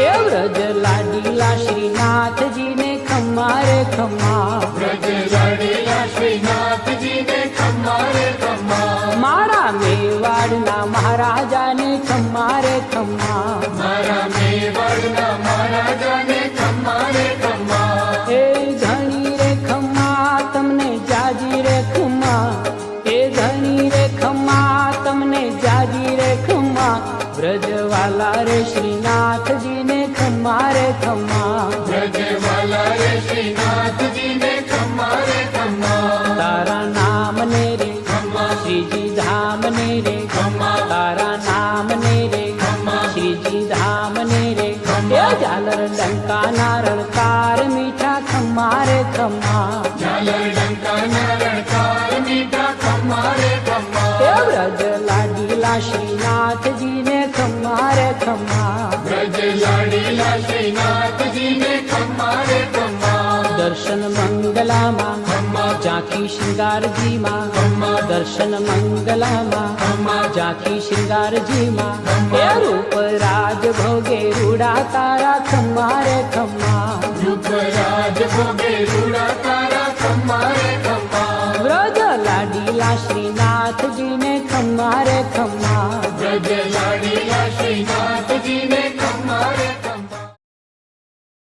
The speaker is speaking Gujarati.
એ વ્રજ લાડીલા શ્રીનાથજીને ખમ્મા રે ખમ્મા, વ્રજ લાડીલા શ્રીનાથજીને ખમ્મા રે ખમ્મા, મારા મેવાડના મહારાજાને ખમ્મા રે ખમ્મા, મારા મેવાડના મહારાજાને ખમ્મા રે ખમ્મા, એ ધણી રે ખમ્મા તમને જાજી રે ખમ્મા, એ ધણી રે ખમ્મા તમને જાજી રે ખમ્મા, વ્રજવાલા રે શ્રીનાથજીને ખમ્મા રે ખમ્મા, વ્રજવાલા રે શ્રીનાથજીને ખમ્મા રે ખમ્મા, તારા નામને રે ખમ્મા, શ્રીજી ધામને રે ખમ્મા, તારા નામને રે ખમ્મા, શ્રીજી ધામને રે એ ઝાલર ડંકાના રણકાર મીઠા ખમ્મા રે ખમ્મા, ઝાલર ડંકાના રણકાર મીઠા ખમ્મા રે ખમ્મા, એ વ્રજ લાડીલા શ્રીનાથજીને ખમ્મા રે ખમ્મા, વ્રજ લાડીલા શ્રીનાથજીને ખમ્મા રે ખમ્મા, દર્શન મંગલામાં ખમ્મા, ઝાંખી શૃંગારજીમાં, ખમ્મા, દર્શન મંગલામાં ખમ્મા, ઝાંખી શૃંગારજીમાં, ખમ્મા, એ રૂપ રાજ ભોગે રૂડા તારા ખમ્મા રે ખમ્મા, રૂપ રાજ ભોગે રૂડા